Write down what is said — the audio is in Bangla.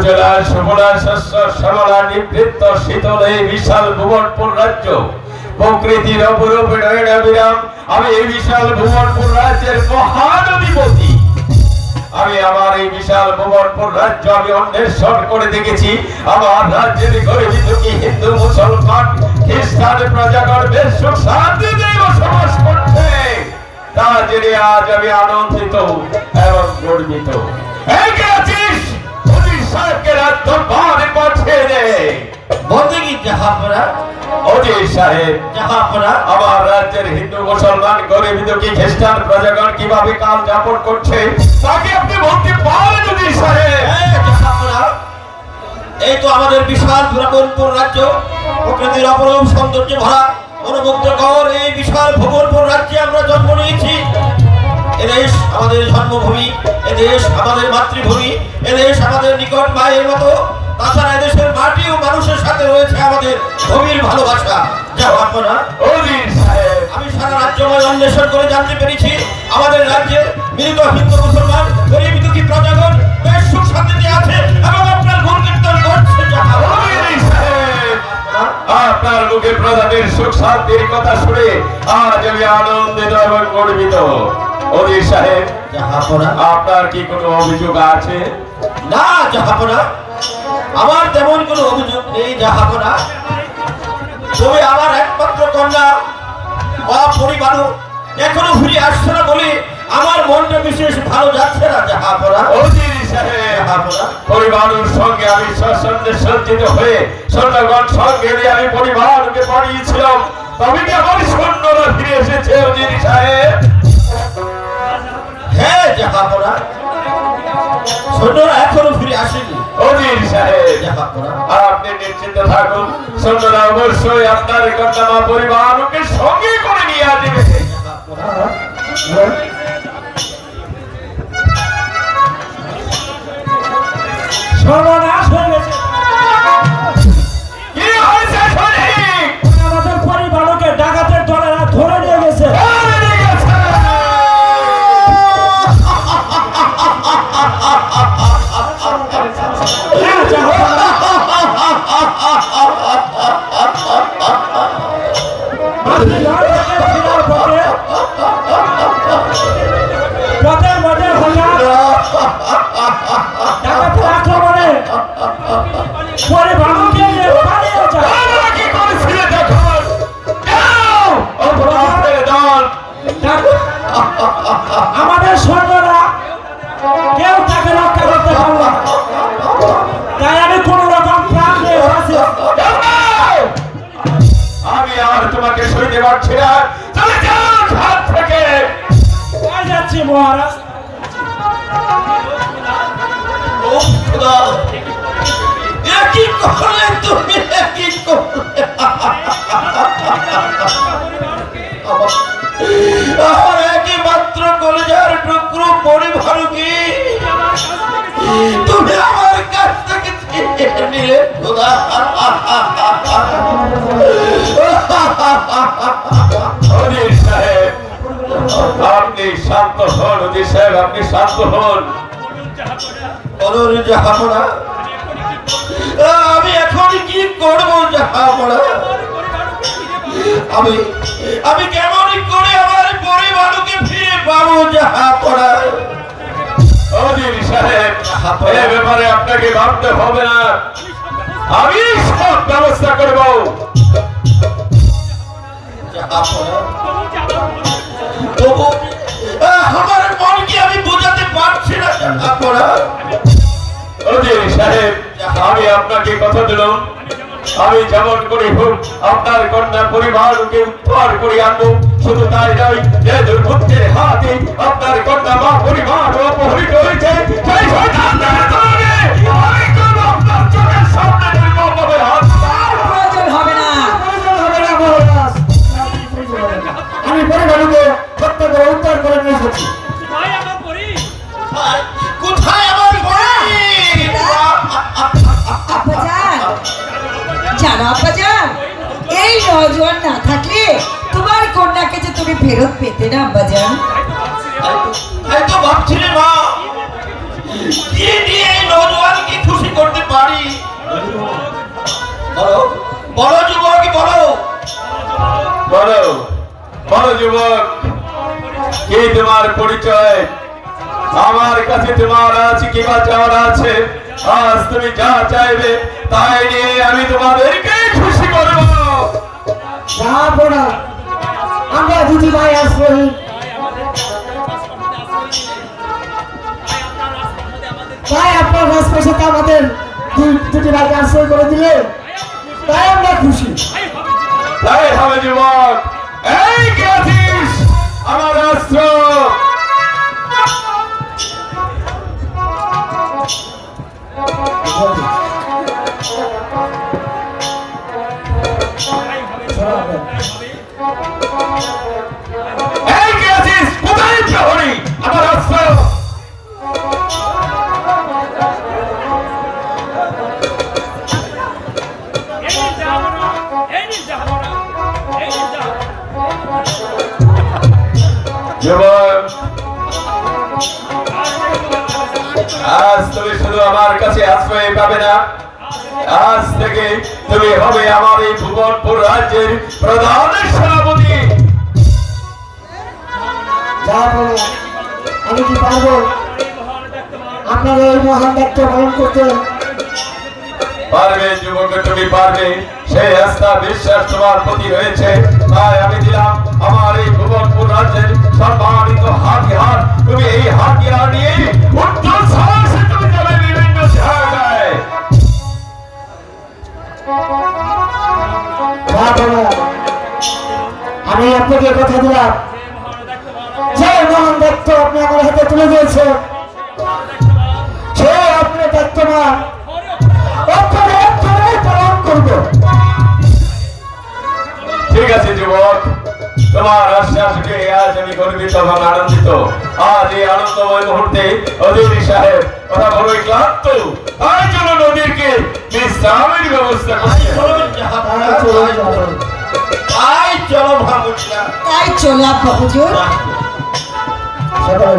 সুজলা সুফলা শস্য শ্যামলা নিবৃত্ত শীতল এই বিশাল ভুবনপুর রাজ্য প্রকৃতির অপরূপ নয়নাভিরাম। আমি এই বিশাল ভুবনপুর রাজ্যের মহান অধিপতি। আমি আমার এই বিশাল ভুবনপুর রাজ্য আমি অন্বেষণ করে দেখেছি। আমার রাজ্যের গরিব দুঃখী হিন্দু মুসলমান খ্রিস্টান প্রজাগণ বেশ সুখ শান্তিতে বসবাস করছে। তা জেনে আজ আমি আনন্দিত এবং গর্বিত। এগিয়ে আছিস অজির সাহেবকে রাজ্য দরবারে পাঠিয়ে দে। বন্দেগী জাহাপনা। অজির সাহেব জাহাপনা, আমার রাজ্যের হিন্দু মুসলমান গরিব দুঃখী খ্রিস্টান প্রজাগণ কিভাবে কাল যাপন করছে তাকে আপনি বলতে পারেন অজির সাহেব? জাহাপনা, এই তো আমাদের বিশাল ভুবনপুর রাজ্য, প্রকৃতির অপরূপ সৌন্দর্যে ভরা মনোমুগ্ধকর এই বিশাল ভুবনপুর রাজ্যে আমরা জন্ম নিয়েছি। এদেশ আমাদের জন্মভূমি, এদেশ আমাদের মাতৃভূমি, এদেশ আমাদের নিকট মায়ের মতো। তাছাড়া এদেশের মাটি ও মানুষের সাথে রয়েছে আমাদের গভীর ভালোবাসা। জাহাপনা, আমি সারা রাজ্যময় অন্বেষণ করে জানতে পেরেছি আমাদের রাজ্যের মিলিত হিন্দু মুসলমান গরিব দুঃখী প্রজাগণ বেশ সুখ শান্তিতে আছে এবং আপনার গুণ কীর্তন করছে। আপনার মুখে প্রজাদের সুখ শান্তির কথা শুনে আজ আমি আনন্দিত এবং গর্বিত। অজির সাহেব, আপনার কি কোনো অভিযোগ আছে? না জাহাপনা, আমার তেমন কোনো অভিযোগ নেই জাহাপনা। তবে আমার একমাত্র কন্যা বা পরিবার এখনো ফিরে আসছে না বলে আমার মনটা বিশেষ ভালো যাচ্ছে না জাহাপনা। অজির সাহেব, পরিবারের সঙ্গে আমি সসন্দেহ সজ্জিত হয়ে সৈন্যগণ সঙ্গে নিয়ে আমি পরিবারকে পাঠিয়েছিলাম, তবে কি আমার সৈন্যরা ফিরে এসেছে? অজির সাহেব, হ্যাঁ জাহাপনা, সৈন্যরা এখনো ফিরে আসেনি। অজির সাহেব, জাহাপনা, আপনি নিশ্চিন্ত থাকুন, সৈন্যরা অবশ্যই আপনার কন্যা বা পরিবারকে সঙ্গে করে নিয়ে আসবে। সর্বনাশ হয়ে গেছে। কি হয়েছে সৈনিক? আমাদের পরিবারকে ডাকাতের দলেরা ধরে নিয়ে গেছে। পথের মধ্যে হঠাৎ ডাকাতের আক্রমণে পরিবারকে নিয়ে পালিয়ে যায়। কি করেছিলে তখন? অপরাধের দল আমাদের সৈন্যরা কেউ তাকে রক্ষা করতে পারল না, তাই আমি কোন রকম প্রাণ নিয়ে আছি। আমি আর তোমাকে সইতে পারছি না, চলে যাও ঘাট থেকে। কোথায় যাচ্ছি মহারাজ? ও খোদা, এ কি করলে তুমি? এ কি করলে? আমার একমাত্র কলেজার টুকরো পরিবারকে তুমি আমার কাছ থেকে ছিনিয়ে নিলে খোদা। অজির সাহেব, আপনি শান্ত হন। অজির সাহেব, আপনি শান্ত হন। বলুন জাহাপনা, আমি এখন কি করবো জাহাপনা? আমি কেমন করে আমার পরিবারকে ফিরে পাবো জাহাপনা? অজির সাহেব, এ ব্যাপারে আপনাকে ভাবতে হবে না, আমি সব ব্যবস্থা করব। তবু আমার মনকে আমি বোঝাতে পারছি না জাহাপনা। অজির সাহেব, আমি আপনাকে কথা দিলাম, আমি যেমন করে হোক আপনার কন্যা পরিবারকে উদ্ধার করে আনবো। শুধু তাই নয়, যে দুর্বৃত্তের হাতে আপনার কন্যা বা পরিবার অপহৃত হয়েছে, সেই শয়তানদের ধরে আমি করব আপনার চোখের সামনে নির্মমভাবে হত্যা। প্রয়োজন হবে না মহারাজ, আমি পরিবারকে হত্যা করে উদ্ধার করে নিয়ে এসেছি। কোথায় আমার পরি? আব্বাজান, জানো আব্বাজান, এই নজওয়ান না থাকলে তোমার কন্যাকে যে তুমি ফেরত পেতে না আব্বাজান। তাই তো ভাবছি রে মা, কি দিয়ে এই নজওয়ানকে খুশি করতে পারি? বলো বলো যুবক, বলো। বলো বলো যুবক, কি তোমার পরিচয়? আমার কাছে তোমার আছে কিবা চাওয়ার আছে? আজ তুমি যা চাইবে তাই নিয়ে আমি তোমাদেরকে খুশি করবো। যাবো না, আমরা দুটি ভাই আশ্রয়ী। তাই আপনার রাজপ্রাসাদে আমাদের দুটি ভাইকে আশ্রয় করে দিলে তাই আমরা খুশি। তাই হবে যুবক, এই কে আছিস? আমার রাষ্ট্র এই কে আছিস? কোথায় প্রহরী? আমার রাষ্ট্র যুবক, আজ তুমি শুধু আমার কাছে আশ্রয় পাবে না, আজ থেকে তুমি হবে আমার এই ভুবনপুর রাজ্যের প্রধান সেনাপতি। যাবো না, আমি কি পারবো আপনার এই মহান দায়িত্ব পালন করতে? পারবে যুবক, তুমি পারবে। সেই আস্থা বিশ্বাস তোমার প্রতি রয়েছে, তাই আমি দিলাম আমার এই ভুবনপুর রাজ্যের সম্মানিত হাতিয়ার। তুমি এই হাতিয়ার নিয়ে উত্তর সাহসে তুমি যাবে বিভিন্ন জায়গায়। যাবো না, আমি আপনাকে কথা দিলাম যে মহান দায়িত্ব আপনি আমার হাতে তুলে দিয়েছেন সে আপনার দায়িত্বমান অক্ষরে অক্ষরে পালন করবো। ঠিক আছে যুবক, তোমার আশ্বাসকে আজ আমি গর্বিত এবং আনন্দিত। আজ এই আনন্দময় মুহূর্তে অধিকারী সাহেব কথা বড়ই ক্লান্ত, তাই চলো নদীরকে বিশ্রামের ব্যবস্থা করতে হবে। তাই চলো ভাবুরা, তাই চলো আব্বা হুজুর। সকালে